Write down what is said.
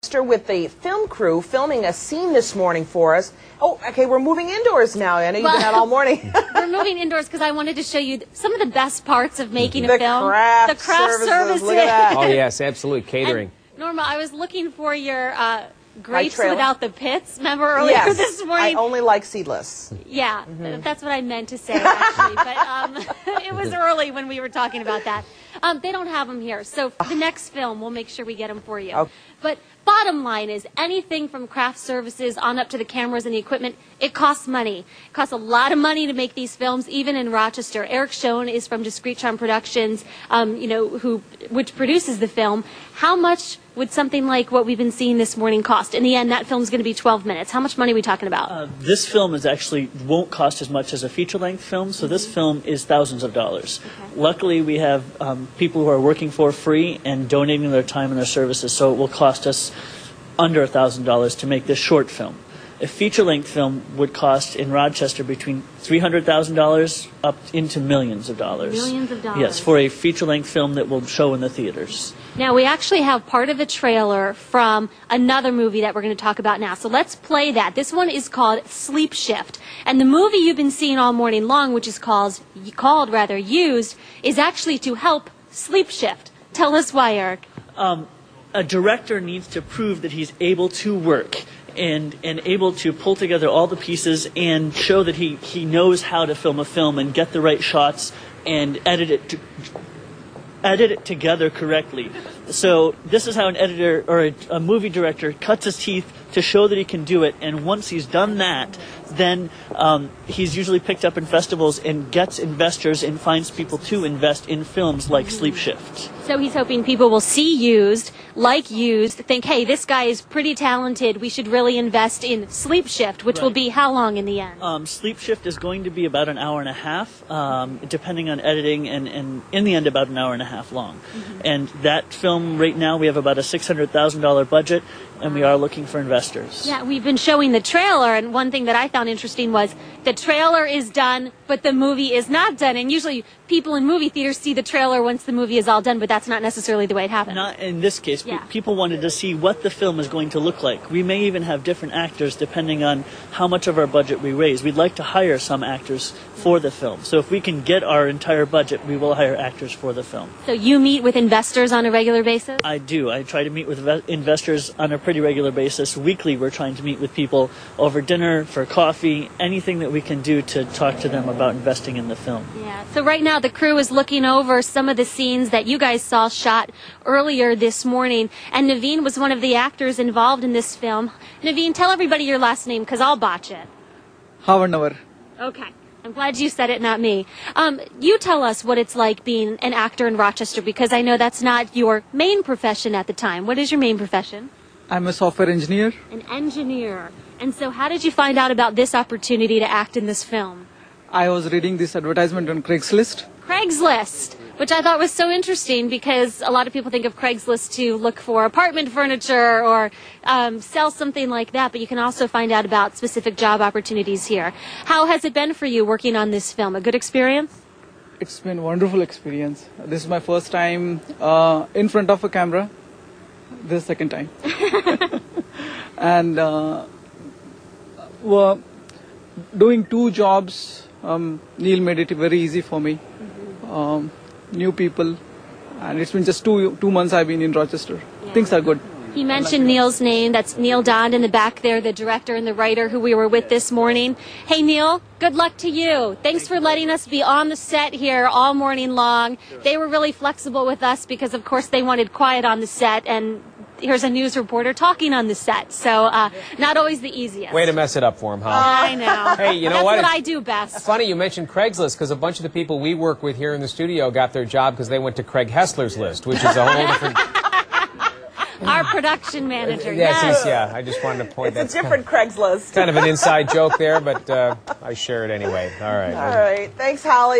With the film crew filming a scene this morning for us. Oh, okay, we're moving indoors now, Anna. You've been out all morning. We're moving indoors because I wanted to show you some of the best parts of making a film. The craft services. Look at that. Oh, yes, absolutely. Catering. And Norma, I was looking for your grapes without the pits. Remember earlier this morning? I only like seedless. Yeah, that's what I meant to say, actually. But it was early when we were talking about that. They don't have them here. So for the next film, we'll make sure we get them for you. Okay. But bottom line is anything from craft services on up to the cameras and the equipment, it costs money. It costs a lot of money to make these films, even in Rochester. Eric Schoen is from Discreet Charm Productions, which produces the film. How much would something like what we've been seeing this morning cost? In the end, that film's going to be 12 minutes. How much money are we talking about? This film won't cost as much as a feature-length film, so this film is thousands of dollars. Okay. Luckily, we have people who are working for free and donating their time and their services, so it will cost us under $1,000 to make this short film. A feature-length film would cost in Rochester between $300,000 up into millions of dollars. Millions of dollars. Yes, for a feature-length film that will show in the theaters. Now, we actually have part of a trailer from another movie that we're going to talk about now. So let's play that. This one is called Sleep Shift. And the movie you've been seeing all morning long, which is called Used, is actually to help sleep shift. Tell us why, Eric. A director needs to prove that he's able to work and able to pull together all the pieces and show that he knows how to film a film and get the right shots and edit it together correctly. So this is how an editor or a movie director cuts his teeth to show that he can do it, and once he's done that, then he's usually picked up in festivals and gets investors and finds people to invest in films like Sleep Shift. So he's hoping people will see Used, like Used, think, hey, this guy is pretty talented, we should really invest in Sleep Shift, which will be how long in the end? Sleep Shift is going to be about an hour and a half, depending on editing, and in the end about an hour and a half long. And that film, right now, we have about a $600,000 budget, and we are looking for investors. Yeah, we've been showing the trailer, and one thing that I found interesting was the trailer is done, but the movie is not done. And usually people in movie theaters see the trailer once the movie is all done, but that's not necessarily the way it happens. Not in this case. People wanted to see what the film is going to look like. We may even have different actors depending on how much of our budget we raise. We'd like to hire some actors for the film. So if we can get our entire budget, we will hire actors for the film. So you meet with investors on a regular basis? I do. I try to meet with investors on a pretty regular basis. Weekly, we're trying to meet with people over dinner, for coffee, anything that we can do to talk to them about investing in the film. Yeah. So right now the crew is looking over some of the scenes that you guys saw shot earlier this morning, and Naveen was one of the actors involved in this film. Naveen, tell everybody your last name, because I'll botch it. Havannavar. Okay. I'm glad you said it, not me. You tell us what it's like being an actor in Rochester, because I know that's not your main profession at the time. What is your main profession? I'm a software engineer. An engineer. And so how did you find out about this opportunity to act in this film? I was reading this advertisement on Craigslist. Craigslist, which I thought was so interesting because a lot of people think of Craigslist to look for apartment furniture or sell something like that, but you can also find out about specific job opportunities here. How has it been for you working on this film? A good experience? It's been a wonderful experience. This is my first time in front of a camera. This is the second time. And doing two jobs, Neil made it very easy for me. New people, and it's been just two months I've been in Rochester. Yeah. Things are good. He mentioned Neil's name. That's Neil Dond in the back there, the director and the writer who we were with this morning. Hey, Neil, good luck to you. Thanks for letting us be on the set here all morning long. They were really flexible with us because, of course, they wanted quiet on the set, and here's a news reporter talking on the set. So not always the easiest. Way to mess it up for him, huh? I know. Hey, you know what? That's what I do best. It's funny you mentioned Craigslist, because a bunch of the people we work with here in the studio got their job because they went to Craig Hessler's List, which is a whole different... Our production manager, yes. Yeah, I just wanted to point that. It's a different Craigslist. Kind of an inside joke there, but I share it anyway. All right. All right. Thanks, Holly.